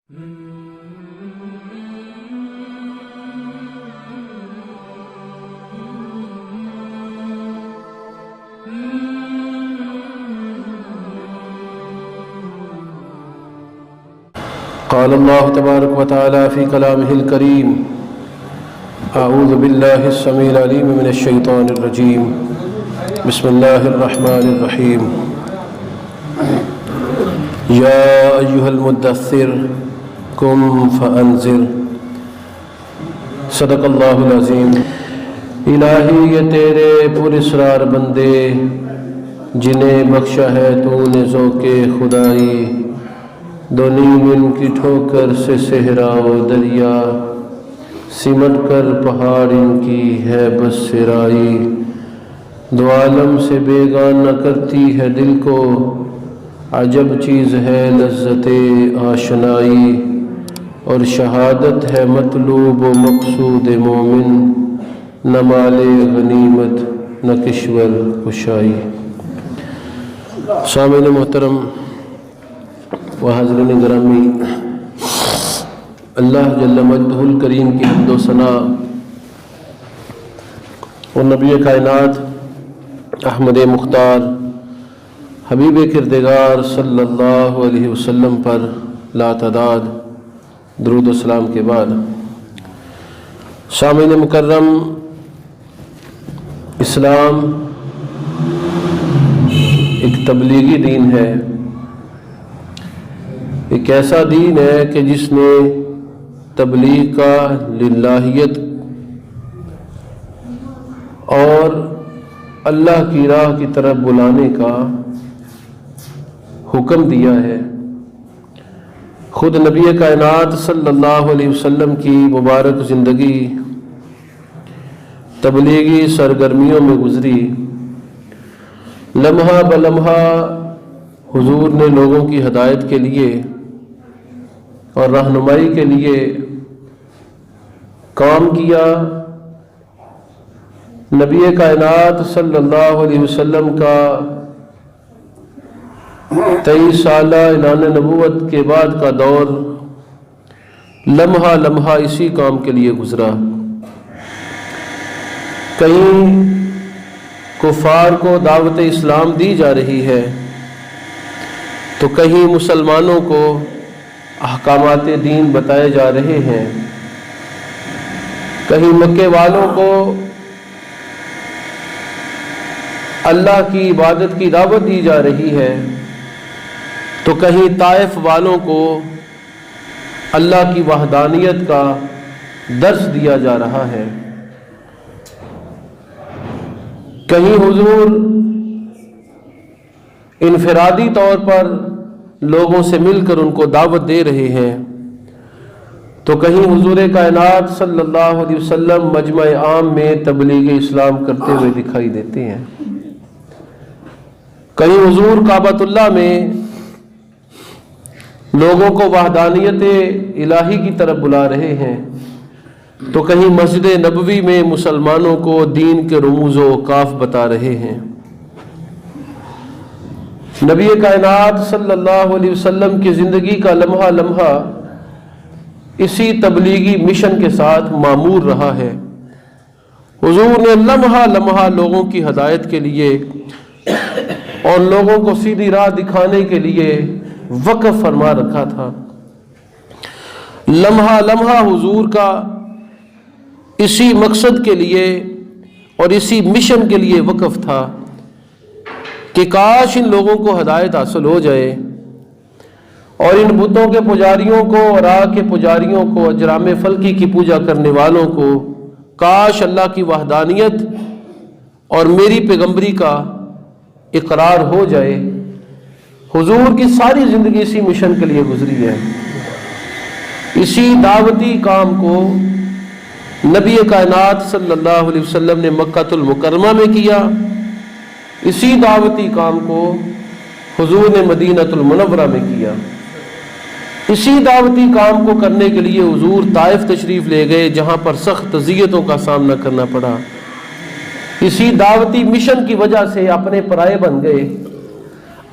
قال الله تبارك وتعالى في كلامه الكريم أعوذ بالله السميع العليم من الشيطان الرجيم بسم الله الرحمن الرحيم يا أيها المدثر قم فأنذر صدق اللہ العظیم۔ الہی یہ تیرے پر اسرار بندے جنہیں بخشا ہے تو نے ذوق خدائی، دو نیم ان کی ٹھوکر سے صحرا و دریا، سمٹ کر پہاڑ ان کی ہے بس سرائی، دو عالم سے بیگانہ کرتی ہے دل کو، عجب چیز ہے لذت آشنائی، اور شہادت ہے مطلوب و مقصود مومن، نہ مال غنیمت نہ کشور کشائی۔ سامعین محترم و حاضرین گرامی، اللہ جل مجدہ الکریم کی حمد و ثنا اور نبی کائنات احمد مختار حبیب کردگار صلی اللہ علیہ وسلم پر لاتعداد درود و سلام کے بعد، سامعین مکرم، اسلام ایک تبلیغی دین ہے، ایک ایسا دین ہے کہ جس نے تبلیغ کا للہیت اور اللہ کی راہ کی طرف بلانے کا حکم دیا ہے۔ خود نبی کائنات صلی اللہ علیہ وسلم کی مبارک زندگی تبلیغی سرگرمیوں میں گزری، لمحہ بلمحہ حضور نے لوگوں کی ہدایت کے لیے اور رہنمائی کے لیے کام کیا۔ نبی کائنات صلی اللہ علیہ وسلم کا 23 سالہ اعلان نبوت کے بعد کا دور لمحہ لمحہ اسی کام کے لیے گزرا۔ کہیں کفار کو دعوت اسلام دی جا رہی ہے تو کہیں مسلمانوں کو احکامات دین بتائے جا رہے ہیں، کہیں مکے والوں کو اللہ کی عبادت کی دعوت دی جا رہی ہے تو کہیں طائف والوں کو اللہ کی وحدانیت کا درس دیا جا رہا ہے، کہیں حضور انفرادی طور پر لوگوں سے مل کر ان کو دعوت دے رہے ہیں، تو کہیں حضور کائنات صلی اللہ علیہ وسلم مجمع عام میں تبلیغ اسلام کرتے ہوئے دکھائی دیتے ہیں، کہیں حضور کعبۃ اللہ میں لوگوں کو وحدانیت الہی کی طرف بلا رہے ہیں، تو کہیں مسجد نبوی میں مسلمانوں کو دین کے رموز و اوقاف بتا رہے ہیں۔ نبی کائنات صلی اللہ علیہ وسلم کی زندگی کا لمحہ لمحہ اسی تبلیغی مشن کے ساتھ معمور رہا ہے۔ حضور نے لمحہ لمحہ لوگوں کی ہدایت کے لیے اور لوگوں کو سیدھی راہ دکھانے کے لیے وقف فرما رکھا تھا۔ لمحہ لمحہ حضور کا اسی مقصد کے لیے اور اسی مشن کے لیے وقف تھا کہ کاش ان لوگوں کو ہدایت حاصل ہو جائے اور ان بتوں کے پجاریوں کو اور آگ کے پجاریوں کو، اجرام فلکی کی پوجا کرنے والوں کو کاش اللہ کی وحدانیت اور میری پیغمبری کا اقرار ہو جائے۔ حضور کی ساری زندگی اسی مشن کے لیے گزری ہے۔ اسی دعوتی کام کو نبی کائنات صلی اللہ علیہ وسلم نے مکہ المکرمہ میں کیا، اسی دعوتی کام کو حضور نے مدینہ المنورہ میں کیا۔ اسی دعوتی کام کو کرنے کے لیے حضور طائف تشریف لے گئے، جہاں پر سخت اذیتوں کا سامنا کرنا پڑا۔ اسی دعوتی مشن کی وجہ سے اپنے پرائے بن گئے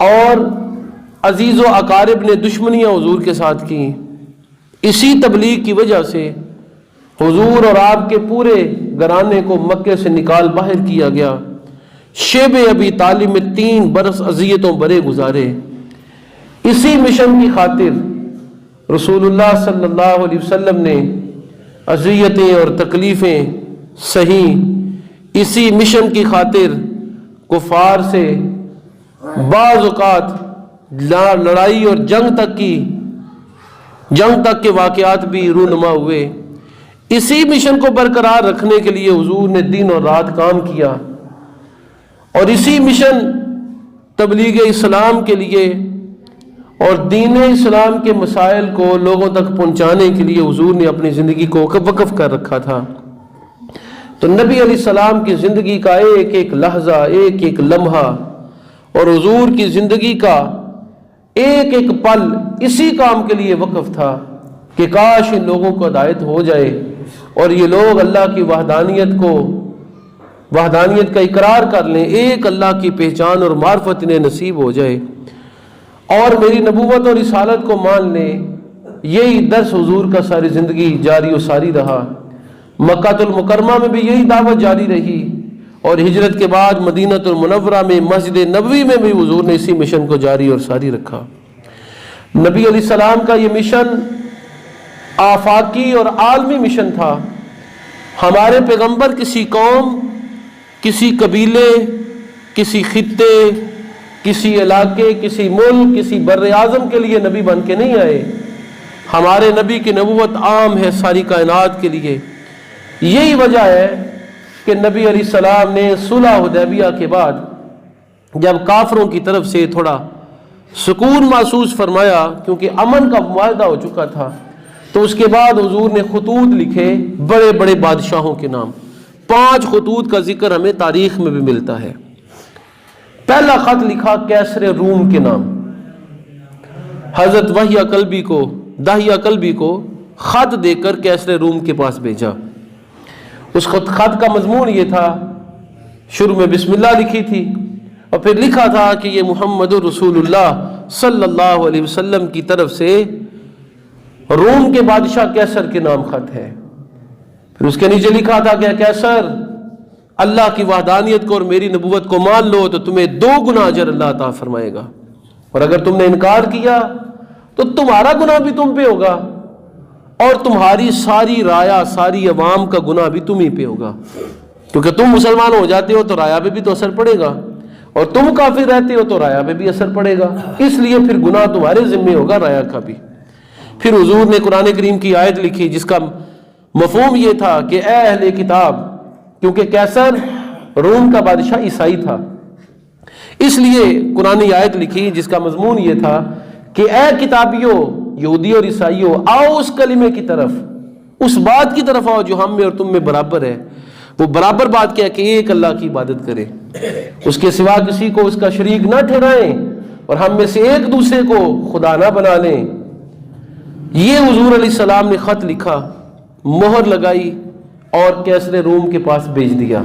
اور عزیز و اقارب نے دشمنیاں حضور کے ساتھ کی، اسی تبلیغ کی وجہ سے حضور اور آپ کے پورے گھرانے کو مکے سے نکال باہر کیا گیا۔ شیب ابی طالب میں 3 برس اذیتوں برے گزارے۔ اسی مشن کی خاطر رسول اللہ صلی اللہ علیہ وسلم نے اذیتیں اور تکلیفیں سہیں۔ اسی مشن کی خاطر کفار سے بعض اوقات لڑائی اور جنگ تک کے واقعات بھی رونما ہوئے۔ اسی مشن کو برقرار رکھنے کے لیے حضور نے دن اور رات کام کیا، اور اسی مشن تبلیغ اسلام کے لیے اور دین اسلام کے مسائل کو لوگوں تک پہنچانے کے لیے حضور نے اپنی زندگی کو وقف کر رکھا تھا۔ تو نبی علیہ السلام کی زندگی کا ایک ایک لحظہ، ایک ایک لمحہ، اور حضور کی زندگی کا ایک ایک پل اسی کام کے لیے وقف تھا کہ کاش ان لوگوں کو ہدایت ہو جائے اور یہ لوگ اللہ کی وحدانیت کا اقرار کر لیں، ایک اللہ کی پہچان اور معرفت انہیں نصیب ہو جائے اور میری نبوت اور رسالت کو مان لیں۔ یہی درس حضور کا ساری زندگی جاری و ساری رہا۔ مکہ المکرمہ میں بھی یہی دعوت جاری رہی، اور ہجرت کے بعد مدینہ المنورہ میں مسجد نبوی میں بھی حضور نے اسی مشن کو جاری اور ساری رکھا۔ نبی علیہ السلام کا یہ مشن آفاقی اور عالمی مشن تھا۔ ہمارے پیغمبر کسی قوم، کسی قبیلے، کسی خطے، کسی علاقے، کسی ملک، کسی بر اعظم کے لیے نبی بن کے نہیں آئے۔ ہمارے نبی کی نبوت عام ہے ساری کائنات کے لیے۔ یہی وجہ ہے کہ نبی علیہ السلام نے صلح حدیبیہ کے بعد جب کافروں کی طرف سے تھوڑا سکون محسوس فرمایا، کیونکہ امن کا معاہدہ ہو چکا تھا، تو اس کے بعد حضور نے خطوط لکھے بڑے بڑے بادشاہوں کے نام۔ 5 خطوط کا ذکر ہمیں تاریخ میں بھی ملتا ہے۔ پہلا خط لکھا کیسر روم کے نام۔ حضرت داہیہ کلبی کو خط دے کر کیسر روم کے پاس بھیجا۔ اس خط کا مضمون یہ تھا، شروع میں بسم اللہ لکھی تھی، اور پھر لکھا تھا کہ یہ محمد رسول اللہ صلی اللہ علیہ وسلم کی طرف سے روم کے بادشاہ کیسر کے نام خط ہے۔ پھر اس کے نیچے لکھا تھا کہ کیسر، اللہ کی وحدانیت کو اور میری نبوت کو مان لو تو تمہیں 2 گنا اجر اللہ عطا فرمائے گا، اور اگر تم نے انکار کیا تو تمہارا گناہ بھی تم پہ ہوگا، اور تمہاری ساری رایا، ساری عوام کا گناہ بھی تم ہی پہ ہوگا، کیونکہ تم مسلمان ہو جاتے ہو تو رایا پہ بھی تو اثر پڑے گا، اور تم کافر رہتے ہو تو رایا پہ بھی اثر پڑے گا، اس لیے پھر گناہ تمہارے ذمہ ہوگا، رایا کا بھی۔ پھر حضور نے قرآن کریم کی آیت لکھی جس کا مفہوم یہ تھا کہ اے اہل کتاب، کیونکہ کیسر روم کا بادشاہ عیسائی تھا، اس لیے قرآن آیت لکھی جس کا مضمون یہ تھا کہ اے کتابیوں، یہودی اور عیسائیوں، آؤ اس کلمے کی طرف، اس بات کی طرف آؤ جو ہم میں اور تم میں برابر ہے۔ وہ برابر بات کیا کہ ایک اللہ کی عبادت کرے، اس کے سوا کسی کو اس کا شریک نہ ٹھہرائیں، اور ہم میں سے ایک دوسرے کو خدا نہ بنا لیں۔ یہ حضور علیہ السلام نے خط لکھا، مہر لگائی اور کیسر روم کے پاس بھیج دیا۔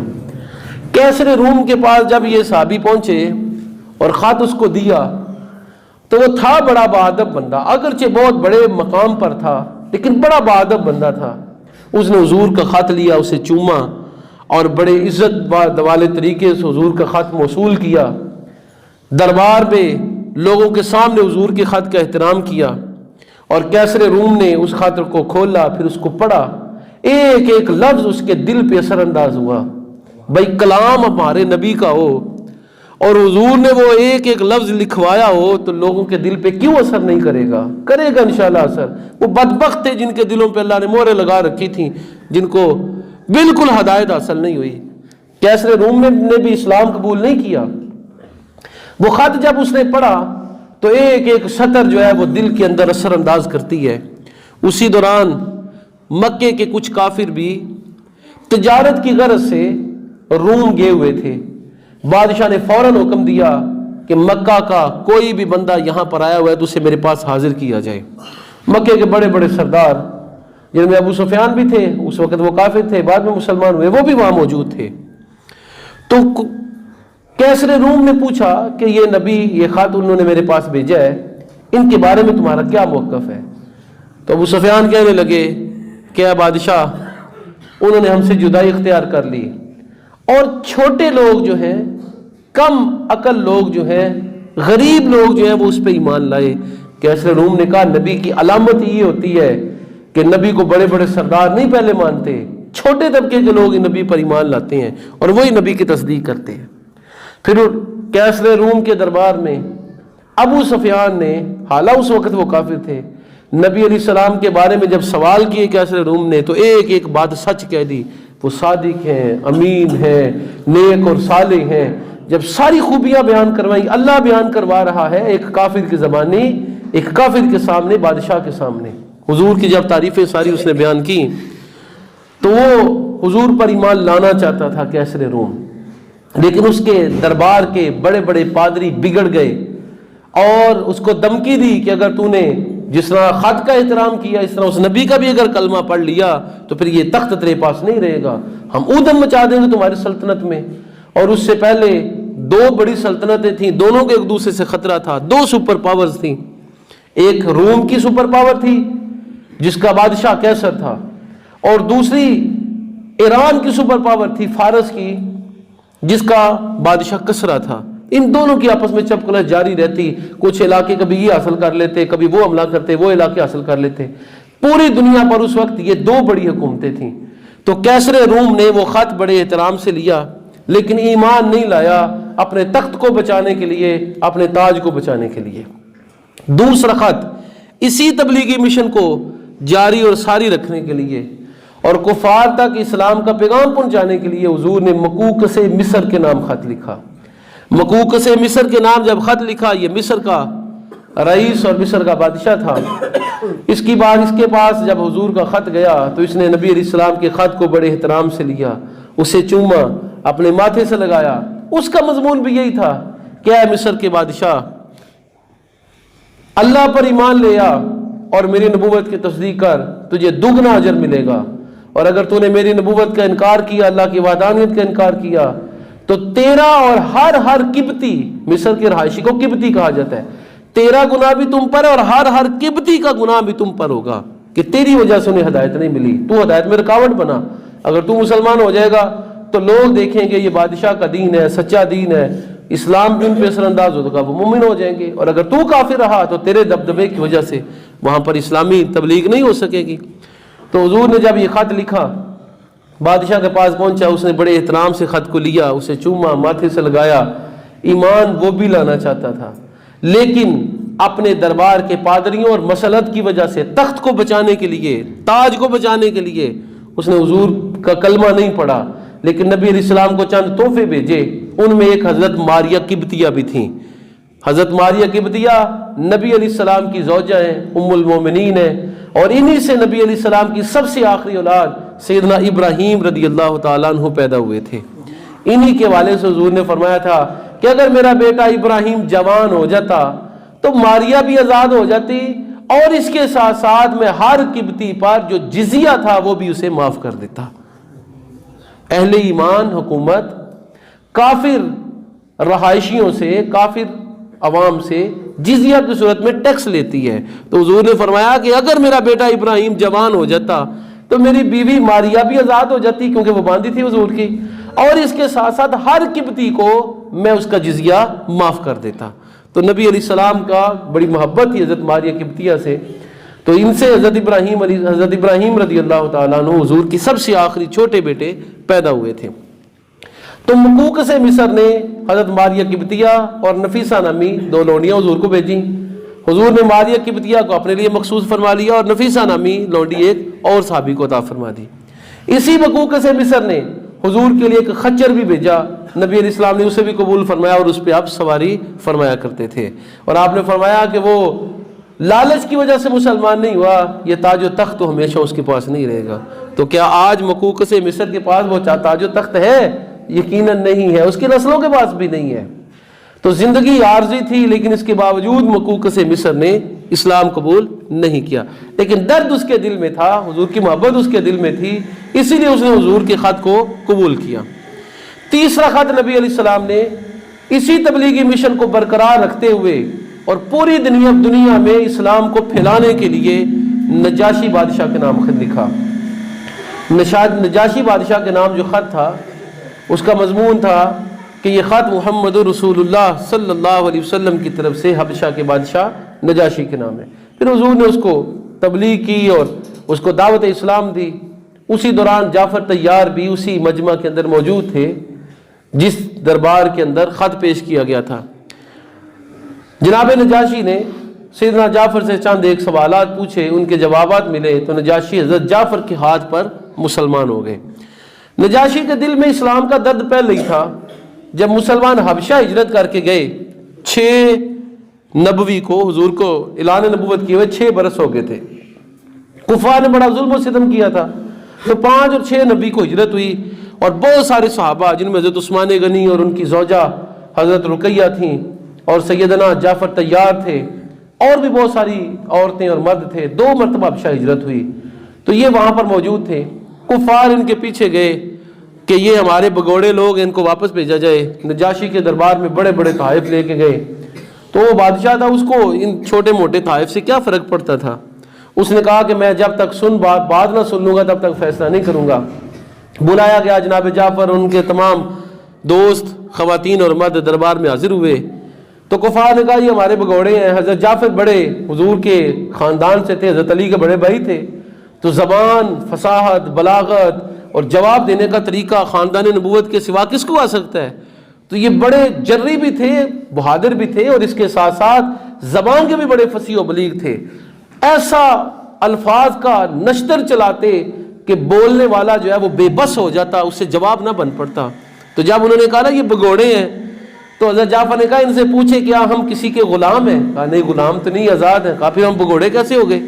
کیسر روم کے پاس جب یہ صحابی پہنچے اور خط اس کو دیا تو وہ تھا بڑا باادب بندہ، اگرچہ بہت بڑے مقام پر تھا لیکن بڑا باادب بندہ تھا۔ اس نے حضور کا خط لیا، اسے چوما اور بڑے عزت والے طریقے سے حضور کا خط موصول کیا، دربار میں لوگوں کے سامنے حضور کے خط کا احترام کیا، اور کیسر روم نے اس خط کو کھولا، پھر اس کو پڑھا، ایک ایک لفظ اس کے دل پہ اثر انداز ہوا۔ بھائی کلام ہمارے نبی کا ہو اور حضور نے وہ ایک ایک لفظ لکھوایا ہو تو لوگوں کے دل پہ کیوں اثر نہیں کرے گا؟ کرے گا انشاءاللہ اثر۔ وہ بدبخت تھے جن کے دلوں پہ اللہ نے مہریں لگا رکھی تھیں، جن کو بالکل ہدایت حاصل نہیں ہوئی۔ کیسر روم نے بھی اسلام قبول نہیں کیا۔ وہ خط جب اس نے پڑھا تو ایک ایک سطر جو ہے وہ دل کے اندر اثر انداز کرتی ہے۔ اسی دوران مکے کے کچھ کافر بھی تجارت کی غرض سے روم گئے ہوئے تھے۔ بادشاہ نے فوراً حکم دیا کہ مکہ کا کوئی بھی بندہ یہاں پر آیا ہوا ہے تو اسے میرے پاس حاضر کیا جائے۔ مکے کے بڑے بڑے سردار جن میں ابو سفیان بھی تھے، اس وقت وہ کافر تھے، بعد میں مسلمان ہوئے، وہ بھی وہاں موجود تھے۔ تو کیسر روم نے پوچھا کہ یہ نبی، یہ خط انہوں نے میرے پاس بھیجا ہے، ان کے بارے میں تمہارا کیا موقف ہے؟ تو ابو سفیان کہنے لگے کہ اے بادشاہ، انہوں نے ہم سے جدائی اختیار کر لی، اور چھوٹے لوگ جو ہیں، کم عقل لوگ جو ہیں، غریب لوگ جو ہیں وہ اس پہ ایمان لائے۔ کیسر روم نے کہا نبی کی علامت یہ ہوتی ہے کہ نبی کو بڑے بڑے سردار نہیں پہلے مانتے، چھوٹے طبقے کے لوگ نبی پر ایمان لاتے ہیں اور وہی نبی کی تصدیق کرتے ہیں۔ پھر کیسر روم کے دربار میں ابو سفیان نے، حالانکہ اس وقت وہ کافر تھے، نبی علیہ السلام کے بارے میں جب سوال کیے کیسر روم نے تو ایک ایک بات سچ کہہ دی، وہ صادق ہیں، امین ہیں، نیک اور صالح ہیں۔ جب ساری خوبیاں بیان کروائی، اللہ بیان کروا رہا ہے ایک کافر کی زبانی، ایک کافر کے سامنے، بادشاہ کے سامنے۔ حضور کی جب تعریفیں ساری اس نے بیان کی تو وہ حضور پر ایمان لانا چاہتا تھا کیسر روم، لیکن اس کے دربار کے بڑے بڑے پادری بگڑ گئے اور اس کو دھمکی دی کہ اگر تو نے جس طرح خط کا احترام کیا اس طرح اس نبی کا بھی اگر کلمہ پڑھ لیا تو پھر یہ تخت تیرے پاس نہیں رہے گا، ہم اودم مچا دیں گے تمہاری سلطنت میں۔ اور اس سے پہلے دو بڑی سلطنتیں تھیں، دونوں کے ایک دوسرے سے خطرہ تھا، دو سپر پاورز تھیں، ایک روم کی سپر پاور تھی جس کا بادشاہ کیسر تھا، اور دوسری ایران کی سپر پاور تھی، فارس کی، جس کا بادشاہ کسرا تھا۔ ان دونوں کی آپس میں چپکلش جاری رہتی، کچھ علاقے کبھی یہ حاصل کر لیتے، کبھی وہ حملہ کرتے، وہ علاقے حاصل کر لیتے۔ پوری دنیا پر اس وقت یہ دو بڑی حکومتیں تھیں۔ تو کیسر روم نے وہ خط بڑے احترام سے لیا، لیکن ایمان نہیں لایا اپنے تخت کو بچانے کے لیے، اپنے تاج کو بچانے کے لیے۔ دوسرا خط اسی تبلیغی مشن کو جاری اور ساری رکھنے کے لیے اور کفار تک اسلام کا پیغام پہنچانے کے لیے حضور نے مقوقس مصر کے نام خط لکھا۔ مقوقس مصر کے نام جب خط لکھا، یہ مصر کا رئیس اور مصر کا بادشاہ تھا، اس کے پاس جب حضور کا خط گیا تو اس نے نبی علیہ السلام کے خط کو بڑے احترام سے لیا، اسے چوما، اپنے ماتھے سے لگایا۔ اس کا مضمون بھی یہی تھا کہ اے مصر کے بادشاہ، اللہ پر ایمان لے آ اور میری نبوت کی تصدیق کر، تجھے دگنا اجر ملے گا، اور اگر تو نے میری نبوت کا انکار کیا، اللہ کی وحدانیت کا انکار کیا، تو تیرا اور ہر قبطی، مصر کے رہائشی کو قبطی کہا جاتا ہے، تیرا گناہ بھی تم پر اور ہر قبطی کا گناہ بھی تم پر ہوگا کہ تیری وجہ سے انہیں ہدایت نہیں ملی، تو ہدایت میں رکاوٹ بنا۔ اگر تو مسلمان ہو جائے گا تو لوگ دیکھیں گے یہ بادشاہ کا دین ہے، سچا دین ہے، اسلام بھی ان پہ اثر انداز ہوگا، وہ مومن ہو جائیں گے، اور اگر تو کافر رہا تو تیرے دبدبے کی وجہ سے وہاں پر اسلامی تبلیغ نہیں ہو سکے گی۔ تو حضور نے جب یہ خط لکھا، بادشاہ کے پاس پہنچا، اس نے بڑے احترام سے خط کو لیا، اسے چوما، ماتھے سے لگایا۔ ایمان وہ بھی لانا چاہتا تھا، لیکن اپنے دربار کے پادریوں اور مسلط کی وجہ سے، تخت کو بچانے کے لیے، تاج کو بچانے کے لیے اس نے حضور کا کلمہ نہیں پڑھا، لیکن نبی علیہ السلام کو چند تحفے بھیجے۔ ان میں ایک حضرت ماریہ قبطیہ بھی تھیں۔ حضرت ماریہ قبطیہ نبی علیہ السلام کی زوجہ ہیں، ام المومنین ہیں، اور انہی سے نبی علیہ السلام کی سب سے آخری اولاد سیدنا ابراہیم رضی اللہ تعالیٰ عنہ پیدا ہوئے تھے۔ انہی کے والے سے حضور نے فرمایا تھا کہ اگر میرا بیٹا ابراہیم جوان ہو جاتا تو ماریہ بھی آزاد ہو جاتی، اور اس کے ساتھ ساتھ میں ہر قبطی پر جو جزیہ تھا وہ بھی اسے معاف کر دیتا۔ اہل ایمان حکومت کافر رہائشیوں سے، کافر عوام سے جزیہ کی صورت میں ٹیکس لیتی ہے۔ تو حضور نے فرمایا کہ اگر میرا بیٹا ابراہیم جوان ہو جاتا تو میری بیوی ماریہ بھی آزاد ہو جاتی، کیونکہ وہ باندھی تھی حضور کی، اور اس کے ساتھ ساتھ ہر قبطی کو میں اس کا جزیہ معاف کر دیتا۔ تو نبی علیہ السلام کا بڑی محبت تھی حضرت ماریہ قبطیہ سے، تو ان سے حضرت ابراہیم رضی اللہ تعالیٰ عنہ حضور کی سب سے آخری چھوٹے بیٹے پیدا ہوئے تھے۔ تو مقوقس مصر نے حضرت ماریہ قبطیہ اور نفیسہ نامی دو لونڈیاں حضور کو بھیجیں۔ حضور نے ماریہ قبطیہ کو اپنے لیے مخصوص فرما لیا اور نفیسہ نامی لونڈی ایک اور صحابی کو عطا فرما دی۔ اسی مقوقس مصر نے حضور کے لیے ایک خچر بھی بھیجا، نبی علیہ السلام نے اسے بھی قبول فرمایا اور اس پہ آپ سواری فرمایا کرتے تھے، اور آپ نے فرمایا کہ وہ لالچ کی وجہ سے مسلمان نہیں ہوا، یہ تاج و تخت تو ہمیشہ اس کے پاس نہیں رہے گا۔ تو کیا آج مقوقس مصر کے پاس وہ تاج و تخت ہے؟ یقیناً نہیں ہے، اس کی نسلوں کے پاس بھی نہیں ہے۔ تو زندگی عارضی تھی، لیکن اس کے باوجود مقوقس مصر نے اسلام قبول نہیں کیا، لیکن درد اس کے دل میں تھا، حضور کی محبت اس کے دل میں تھی، اسی لیے اس نے حضور کے خط کو قبول کیا۔ تیسرا خط نبی علیہ السلام نے اسی تبلیغی مشن کو برقرار رکھتے ہوئے اور پوری دنیا میں اسلام کو پھیلانے کے لیے نجاشی بادشاہ کے نام خط لکھا۔ نجاشی بادشاہ کے نام جو خط تھا اس کا مضمون تھا کہ یہ خط محمد رسول اللہ صلی اللہ علیہ وسلم کی طرف سے حبشہ کے بادشاہ نجاشی کے نام ہے۔ پھر حضور نے اس کو تبلیغ کی اور اس کو دعوت اسلام دی۔ اسی دوران جعفر طیار بھی اسی مجمع کے اندر موجود تھے جس دربار کے اندر خط پیش کیا گیا تھا۔ جناب نجاشی نے سیدنا جعفر سے چند ایک سوالات پوچھے، ان کے جوابات ملے تو نجاشی حضرت جعفر کے ہاتھ پر مسلمان ہو گئے۔ نجاشی کے دل میں اسلام کا درد پہلے ہی تھا۔ جب مسلمان حبشہ ہجرت کر کے گئے، 6 نبوی کو حضور کو اعلان نبوت کیے ہوئے 6 برس ہو گئے تھے۔ کفار نے بڑا ظلم و ستم کیا تھا، تو 5 اور 6 نبی کو ہجرت ہوئی، اور بہت سارے صحابہ جن میں حضرت عثمان غنی اور ان کی زوجہ حضرت رقیہ تھیں، اور سیدنا جعفر طیار تھے، اور بھی بہت ساری عورتیں اور مرد تھے۔ 2 مرتبہ حبشہ ہجرت ہوئی، تو یہ وہاں پر موجود تھے۔ کفار ان کے پیچھے گئے کہ یہ ہمارے بگوڑے لوگ، ان کو واپس بھیجا جائے۔ نجاشی کے دربار میں بڑے بڑے تحائف لے کے گئے، تو وہ بادشاہ تھا، اس کو ان چھوٹے موٹے تحائف سے کیا فرق پڑتا تھا۔ اس نے کہا کہ میں جب تک بات نہ سن لوں گا تب تک فیصلہ نہیں کروں گا۔ بلایا گیا جناب جعفر، ان کے تمام دوست خواتین اور مرد دربار میں حاضر ہوئے، تو کفار نے کہا یہ ہمارے بگوڑے ہیں۔ حضرت جعفر بڑے حضور کے خاندان سے تھے، حضرت علی کے بڑے بھائی تھے، تو زبان، فصاحت، بلاغت اور جواب دینے کا طریقہ خاندان نبوت کے سوا کس کو آ سکتا ہے۔ تو یہ بڑے جرری بھی تھے، بہادر بھی تھے، اور اس کے ساتھ ساتھ زبان کے بھی بڑے فصیح و بلیغ تھے۔ ایسا الفاظ کا نشتر چلاتے کہ بولنے والا جو ہے وہ بے بس ہو جاتا، اس سے جواب نہ بن پڑتا۔ تو جب انہوں نے کہا نا یہ بگوڑے ہیں، تو حضرت جعفر نے کہا ان سے پوچھے کیا ہم کسی کے غلام ہیں؟ کہا نہیں، غلام تو نہیں، آزاد ہیں۔ کہا پھر ہم بگوڑے کیسے ہو گئے؟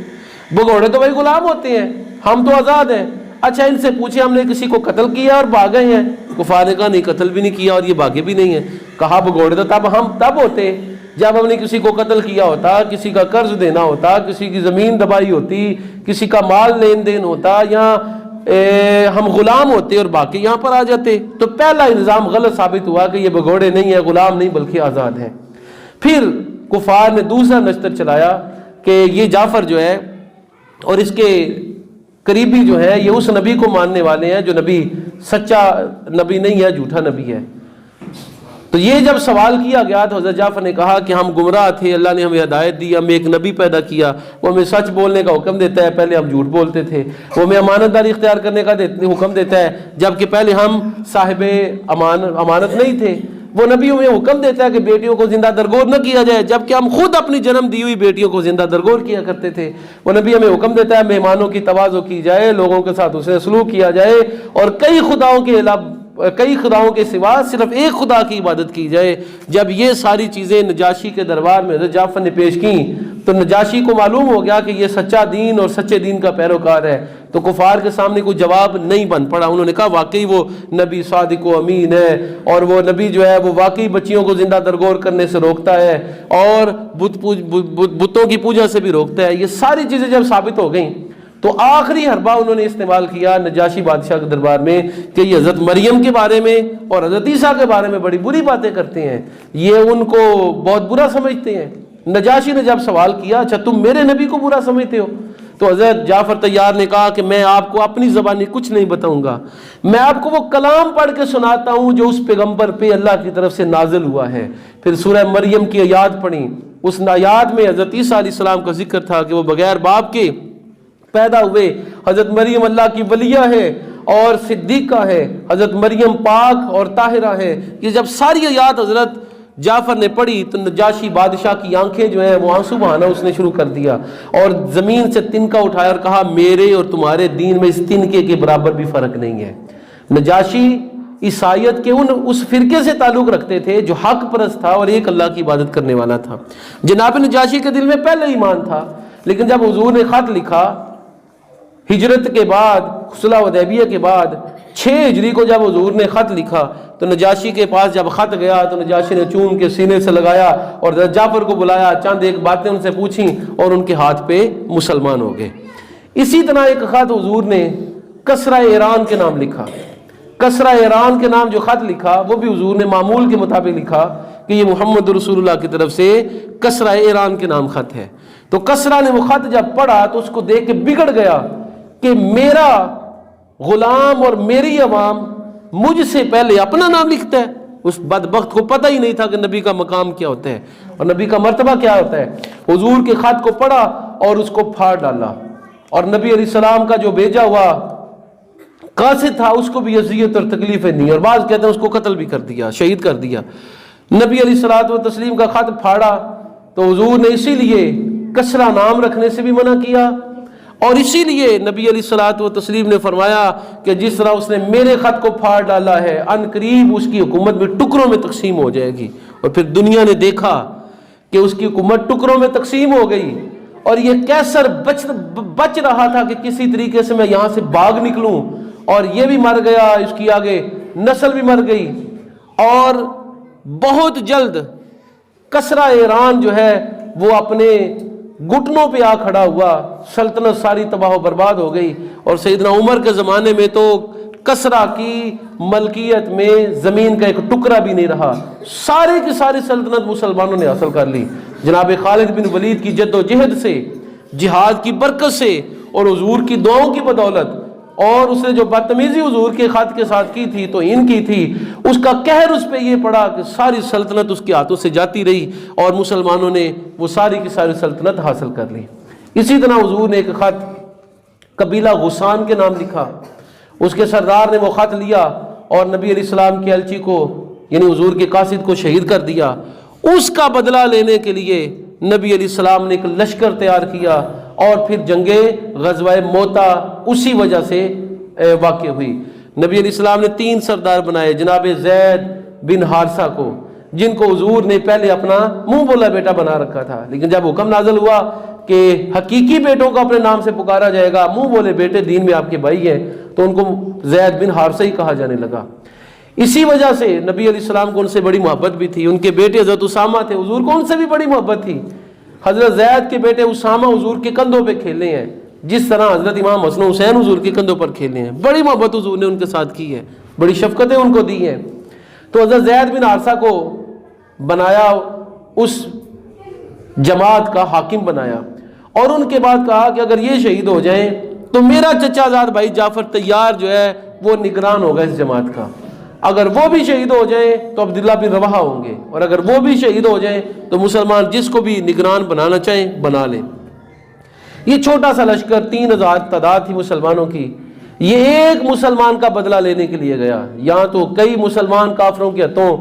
بگوڑے تو بھائی غلام ہوتے ہیں، ہم تو آزاد ہیں۔ اچھا ان سے پوچھے ہم نے کسی کو قتل کیا اور بھاگے ہیں؟ کفار نے کہا نہیں، قتل بھی نہیں کیا اور یہ بھاگے بھی نہیں ہیں۔ کہا بگوڑے تو تب ہوتے جب ہم نے کسی کو قتل کیا ہوتا، کسی کا قرض دینا ہوتا، کسی کی زمین دبائی ہوتی، کسی کا مال لین دین ہوتا، یا ہم غلام ہوتے اور باقی یہاں پر آ جاتے۔ تو پہلا الزام غلط ثابت ہوا کہ یہ بگوڑے نہیں ہیں، غلام نہیں بلکہ آزاد ہیں۔ پھر کفار نے دوسرا نشتر چلایا کہ یہ جعفر جو ہے اور اس کے قریبی جو ہے یہ اس نبی کو ماننے والے ہیں جو نبی سچا نبی نہیں ہے، جھوٹا نبی ہے۔ تو یہ جب سوال کیا گیا تو حضرت جعفر نے کہا کہ ہم گمراہ تھے، اللہ نے ہمیں ہدایت دی، ہمیں ایک نبی پیدا کیا، وہ ہمیں سچ بولنے کا حکم دیتا ہے، پہلے ہم جھوٹ بولتے تھے۔ وہ ہمیں امانت داری اختیار کرنے کا حکم دیتا ہے، جبکہ پہلے ہم صاحب امانت نہیں تھے۔ وہ نبی ہمیں حکم دیتا ہے کہ بیٹیوں کو زندہ درگور نہ کیا جائے، جبکہ ہم خود اپنی جنم دی ہوئی بیٹیوں کو زندہ درگور کیا کرتے تھے۔ وہ نبی ہمیں حکم دیتا ہے مہمانوں کی تواضع کی جائے، لوگوں کے ساتھ اسے سلوک کیا جائے، اور کئی خداؤں کے سوا صرف ایک خدا کی عبادت کی جائے۔ جب یہ ساری چیزیں نجاشی کے دربار میں حضرت جعفر نے پیش کیں تو نجاشی کو معلوم ہو گیا کہ یہ سچا دین اور سچے دین کا پیروکار ہے۔ تو کفار کے سامنے کوئی جواب نہیں بن پڑا۔ انہوں نے کہا واقعی وہ نبی صادق و امین ہے، اور وہ نبی جو ہے وہ واقعی بچیوں کو زندہ درگور کرنے سے روکتا ہے اور بتوں کی پوجا سے بھی روکتا ہے۔ یہ ساری چیزیں جب ثابت ہو گئیں تو آخری حربہ انہوں نے استعمال کیا نجاشی بادشاہ کے دربار میں کہ یہ حضرت مریم کے بارے میں اور حضرت عیسیٰ کے بارے میں بڑی بری باتیں کرتے ہیں، یہ ان کو بہت برا سمجھتے ہیں۔ نجاشی نے جب سوال کیا اچھا تم میرے نبی کو برا سمجھتے ہو؟ تو حضرت جعفر طیار نے کہا کہ میں آپ کو اپنی زبانی کچھ نہیں بتاؤں گا، میں آپ کو وہ کلام پڑھ کے سناتا ہوں جو اس پیغمبر پہ اللہ کی طرف سے نازل ہوا ہے۔ پھر سورہ مریم کی آیات پڑھی، اس آیات میں حضرت عیسیٰ علیہ السلام کا ذکر تھا کہ وہ بغیر باپ کے پیدا ہوئے، حضرت مریم اللہ کی ولیہ ہے اور صدیقہ ہے، حضرت مریم پاک اور طاہرہ ہے۔ یہ جب ساری آیات حضرت جعفر نے پڑھی تو نجاشی بادشاہ کی آنکھیں جو ہیں وہ آنسو بہانا اس نے شروع کر دیا، اور زمین سے تنکا اٹھایا اور کہا میرے اور تمہارے دین میں اس تنکے کے برابر بھی فرق نہیں ہے۔ نجاشی عیسائیت کے اس فرقے سے تعلق رکھتے تھے جو حق پرست تھا اور ایک اللہ کی عبادت کرنے والا تھا۔ جناب نجاشی کے دل میں پہلے ایمان تھا، لیکن جب حضور نے خط لکھا ہجرت کے بعد، صلح حدیبیہ کے بعد 6 ہجری کو جب حضور نے خط لکھا تو نجاشی کے پاس جب خط گیا تو نجاشی نے چوم کے سینے سے لگایا اور حضرت جعفر کو بلایا، چند ایک باتیں ان سے پوچھیں اور ان کے ہاتھ پہ مسلمان ہو گئے۔ اسی طرح ایک خط حضور نے کسرہ ایران کے نام لکھا۔ کسرہ ایران کے نام جو خط لکھا وہ بھی حضور نے معمول کے مطابق لکھا کہ یہ محمد رسول اللہ کی طرف سے کسرا ایران کے نام خط ہے۔ تو کسرا نے وہ خط جب پڑھا تو اس کو دیکھ کے بگڑ گیا کہ میرا غلام اور میری عوام مجھ سے پہلے اپنا نام لکھتا ہے۔ اس بدبخت کو پتہ ہی نہیں تھا کہ نبی کا مقام کیا ہوتا ہے اور نبی کا مرتبہ کیا ہوتا ہے۔ حضور کے خط کو پڑھا اور اس کو پھاڑ ڈالا، اور نبی علیہ السلام کا جو بھیجا ہوا قاصد تھا اس کو بھی اذیت اور تکلیفیں دی، اور بعض کہتے ہیں اس کو قتل بھی کر دیا، شہید کر دیا۔ نبی علیہ الصلوۃ والتسلیم کا خط پھاڑا تو حضور نے اسی لیے کسرا نام رکھنے سے بھی منع کیا، اور اسی لیے نبی علیہ الصلوۃ والتسلیم نے فرمایا کہ جس طرح اس نے میرے خط کو پھاڑ ڈالا ہے ان قریب اس کی حکومت میں ٹکڑوں میں تقسیم ہو جائے گی۔ اور پھر دنیا نے دیکھا کہ اس کی حکومت ٹکڑوں میں تقسیم ہو گئی، اور یہ کیسر بچ رہا تھا کہ کسی طریقے سے میں یہاں سے بھاگ نکلوں، اور یہ بھی مر گیا، اس کی آگے نسل بھی مر گئی، اور بہت جلد کسرا ایران جو ہے وہ اپنے گھٹنوں پہ آ کھڑا ہوا، سلطنت ساری تباہ و برباد ہو گئی۔ اور سیدنا عمر کے زمانے میں تو کسرا کی ملکیت میں زمین کا ایک ٹکڑا بھی نہیں رہا، سارے کی ساری سلطنت مسلمانوں نے حاصل کر لی۔ جناب خالد بن ولید کی جد و جہد سے، جہاد کی برکت سے، اور حضور کی دعاؤں کی بدولت، اور اس نے جو بدتمیزی حضور کے خط کے ساتھ کی تھی تو ان کی تھی، اس کا قہر اس پہ یہ پڑا کہ ساری سلطنت اس کے ہاتھوں سے جاتی رہی، اور مسلمانوں نے وہ ساری کی ساری سلطنت حاصل کر لی۔ اسی طرح حضور نے ایک خط قبیلہ غسان کے نام لکھا، اس کے سردار نے وہ خط لیا اور نبی علیہ السلام کی الچی کو یعنی حضور کے قاصد کو شہید کر دیا۔ اس کا بدلہ لینے کے لیے نبی علیہ السلام نے ایک لشکر تیار کیا، اور پھر جنگ غزوہ موتا اسی وجہ سے واقع ہوئی۔ نبی علیہ السلام نے 3 سردار بنائے، جناب زید بن حارثہ کو، جن کو حضور نے پہلے اپنا منہ بولا بیٹا بنا رکھا تھا، لیکن جب حکم نازل ہوا کہ حقیقی بیٹوں کو اپنے نام سے پکارا جائے گا، منہ بولے بیٹے دین میں آپ کے بھائی ہیں، تو ان کو زید بن حارثہ ہی کہا جانے لگا۔ اسی وجہ سے نبی علیہ السلام کو ان سے بڑی محبت بھی تھی، ان کے بیٹے حضرت اسامہ تھے، حضور کو ان سے بھی بڑی محبت تھی۔ حضرت زید کے بیٹے اسامہ حضور کے کندھوں پہ کھیلے ہیں، جس طرح حضرت امام حسن حسین حضور کے کندھوں پر کھیلے ہیں، بڑی محبت حضور نے ان کے ساتھ کی ہے، بڑی شفقتیں ان کو دی ہیں۔ تو حضرت زید بن حارثہ کو بنایا، اس جماعت کا حاکم بنایا، اور ان کے بعد کہا کہ اگر یہ شہید ہو جائیں تو میرا چچا زاد بھائی جعفر طیار جو ہے وہ نگران ہوگا اس جماعت کا، اگر وہ بھی شہید ہو جائیں تو عبداللہ بن رواحہ ہوں گے، اور اگر وہ بھی شہید ہو جائیں تو مسلمان جس کو بھی نگران بنانا چاہیں بنا لیں۔ یہ چھوٹا سا لشکر 3000 تعداد تھی مسلمانوں کی، یہ ایک مسلمان کا بدلہ لینے کے لیے گیا، یہاں تو کئی مسلمان کافروں کے ہاتھوں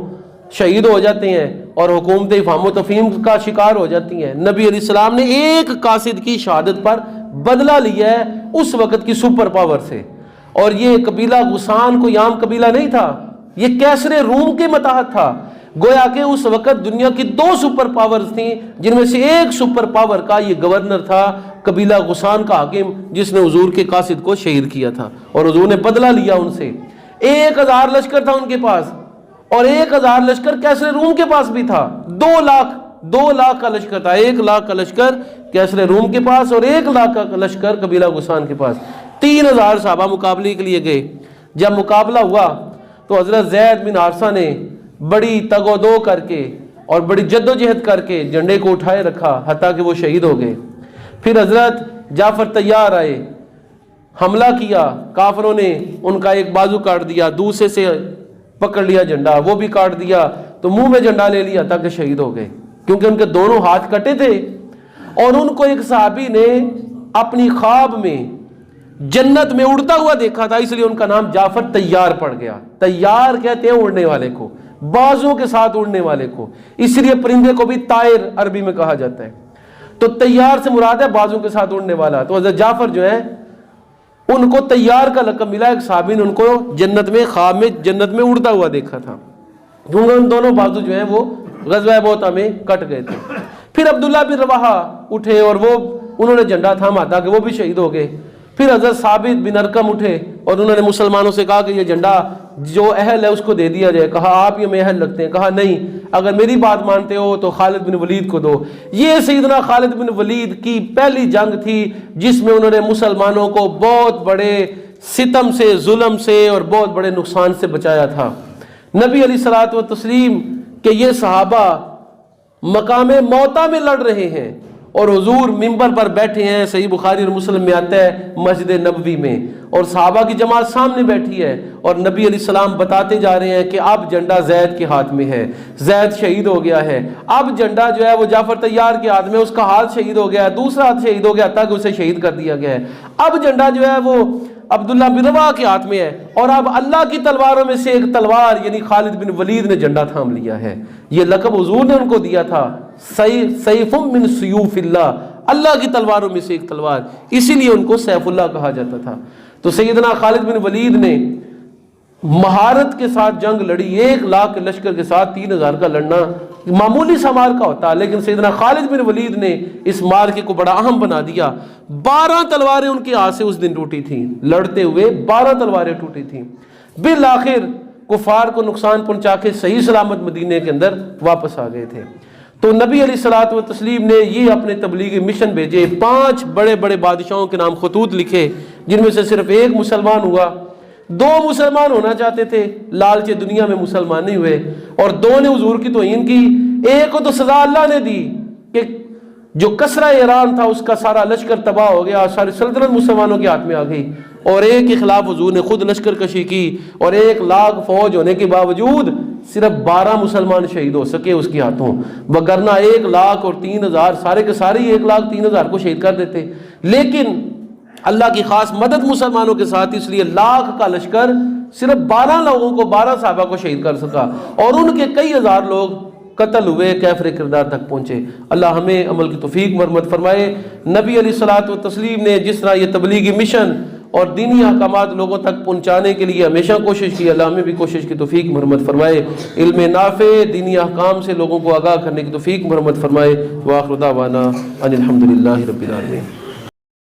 شہید ہو جاتے ہیں اور حکومتیں افہام و تفہیم کا شکار ہو جاتی ہیں۔ نبی علیہ السلام نے ایک قاصد کی شہادت پر بدلہ لیا ہے اس وقت کی سپر پاور سے، اور یہ قبیلہ غسان کوئی عام قبیلہ نہیں تھا، یہ کیسر روم کے متحد تھا۔ گویا کہ اس وقت دنیا کی 2 سپر پاورز تھیں، جن میں سے ایک سپر پاور کا یہ گورنر تھا، قبیلہ غسان کا حاکم، جس نے حضور کے قاصد کو شہید کیا تھا، اور حضور نے بدلہ لیا ان سے۔ 1000 لشکر تھا ان کے پاس، اور 1000 لشکر کیسر روم کے پاس بھی تھا۔ 2 لاکھ کا لشکر تھا، 1 لاکھ کا لشکر کیسر روم کے پاس اور 1 لاکھ کا لشکر قبیلہ غسان کے پاس۔ 3000 صحابہ مقابلے کے لیے گئے۔ جب مقابلہ ہوا تو حضرت زید بن حارثہ نے بڑی تگ و دو کر کے اور بڑی جد و جہد کر کے جھنڈے کو اٹھائے رکھا، حتیٰ کہ وہ شہید ہو گئے۔ پھر حضرت جعفر طیار آئے، حملہ کیا، کافروں نے ان کا ایک بازو کاٹ دیا، دوسرے سے پکڑ لیا جھنڈا، وہ بھی کاٹ دیا، تو منہ میں جھنڈا لے لیا تاکہ شہید ہو گئے، کیونکہ ان کے دونوں ہاتھ کٹے تھے۔ اور ان کو ایک صحابی نے اپنی خواب میں جنت میں اڑتا ہوا دیکھا تھا، اس لیے ان کا نام جعفر طیار پڑ گیا۔ طیار کہتے ہیں اڑنے والے کو، بازوں کے ساتھ اڑنے والے کو، اس لیے پرندے کو بھی طائر عربی میں کہا جاتا ہے۔ تو طیار سے مراد ہے بازوں کے ساتھ اڑنے والا۔ تو حضرت جعفر جو ہے ان کو طیار کا لقب ملا، ایک صحابی نے ان کو جنت میں خواب میں جنت میں اڑتا ہوا دیکھا تھا، کیونکہ ان دونوں بازو جو ہیں وہ غزوہ موتا میں کٹ گئے تھے۔ پھر عبداللہ بن رواحہ اٹھے اور وہ انہوں نے جھنڈا تھاما تھا کہ وہ بھی شہید ہو گئے۔ پھر حضرت ثابت بن ارقم اٹھے اور انہوں نے مسلمانوں سے کہا کہ یہ جھنڈا جو اہل ہے اس کو دے دیا جائے۔ کہا آپ یہ میں اہل لگتے ہیں؟ کہا نہیں، اگر میری بات مانتے ہو تو خالد بن ولید کو دو۔ یہ سیدنا خالد بن ولید کی پہلی جنگ تھی جس میں انہوں نے مسلمانوں کو بہت بڑے ستم سے، ظلم سے اور بہت بڑے نقصان سے بچایا تھا۔ نبی علیہ الصلوۃ والتسلیم کہ یہ صحابہ مقام موتا میں لڑ رہے ہیں اور حضور منبر پر بیٹھے ہیں، صحیح بخاری اور مسلم میں آتا ہے، مسجد نبوی میں، اور صحابہ کی جماعت سامنے بیٹھی ہے، اور نبی علیہ السلام بتاتے جا رہے ہیں کہ اب جھنڈا زید کے ہاتھ میں ہے، زید شہید ہو گیا ہے، اب جھنڈا جو ہے وہ جعفر طیار کے ہاتھ میں، اس کا ہاتھ شہید ہو گیا ہے، دوسرا ہاتھ شہید ہو گیا تک اسے شہید کر دیا گیا ہے، اب جھنڈا جو ہے وہ عبداللہ بن رواحہ کے ہاتھ میں ہے، اور اب اللہ کی تلواروں میں سے ایک تلوار یعنی خالد بن ولید نے جھنڈا تھام لیا ہے۔ یہ لقب حضور نے ان کو دیا تھا، سیف من سیوف اللہ، اللہ کی تلواروں میں سے ایک تلوار، اسی لیے ان کو سیف اللہ کہا جاتا تھا۔ تو سیدنا خالد بن ولید نے مہارت کے ساتھ جنگ لڑی، 1,00,000 کے لشکر کے ساتھ 3,000 کا لڑنا معمولی سا مارکا ہوتا، لیکن سیدنا خالد بن ولید نے اس مارکے کو بڑا اہم بنا دیا۔ 12 تلواریں ان کے ہاتھ سے اس دن ٹوٹی تھیں، لڑتے ہوئے 12 تلواریں ٹوٹی تھیں، بالآخر کفار کو نقصان پہنچا کے صحیح سلامت مدینے کے اندر واپس آ گئے تھے۔ تو نبی علیہ الصلوۃ والتسلیم نے یہ اپنے تبلیغی مشن بھیجے، 5 بڑے بڑے بادشاہوں کے نام خطوط لکھے، جن میں سے صرف ایک مسلمان ہوا، 2 مسلمان ہونا چاہتے تھے، لالچ دنیا میں مسلمان نہیں ہوئے، اور 2 نے حضور کی توہین کی۔ ایک کو تو سزا اللہ نے دی کہ جو کسرہ ایران تھا اس کا سارا لشکر تباہ ہو گیا، ساری سلطنت مسلمانوں کے ہاتھ میں آ گئی، اور ایک کے خلاف حضور نے خود لشکر کشی کی، اور 1,00,000 فوج ہونے کے باوجود صرف 12 مسلمان شہید ہو سکے اس کے ہاتھوں، وگرنہ 1,00,000 اور 3,000 سارے کے سارے 1,00,000 3,000 کو شہید کر دیتے۔ لیکن اللہ کی خاص مدد مسلمانوں کے ساتھ، اس لیے 1,00,000 کا لشکر صرف 12 لوگوں کو، 12 صحابہ کو شہید کر سکا، اور ان کے کئی ہزار لوگ قتل ہوئے، کیفر کردار تک پہنچے۔ اللہ ہمیں عمل کی توفیق مرحمت فرمائے۔ نبی علیہ الصلوۃ والتسلیم نے جس طرح یہ تبلیغی مشن اور دینی احکامات لوگوں تک پہنچانے کے لیے ہمیشہ کوشش کی، اللہ ہمیں بھی کوشش کی توفیق مرحمت فرمائے۔ علم نافع دینی احکام سے لوگوں کو آگاہ کرنے کی توفیق مرحمت فرمائے۔ وآخر دعوانا ان الحمد للہ رب العالمین۔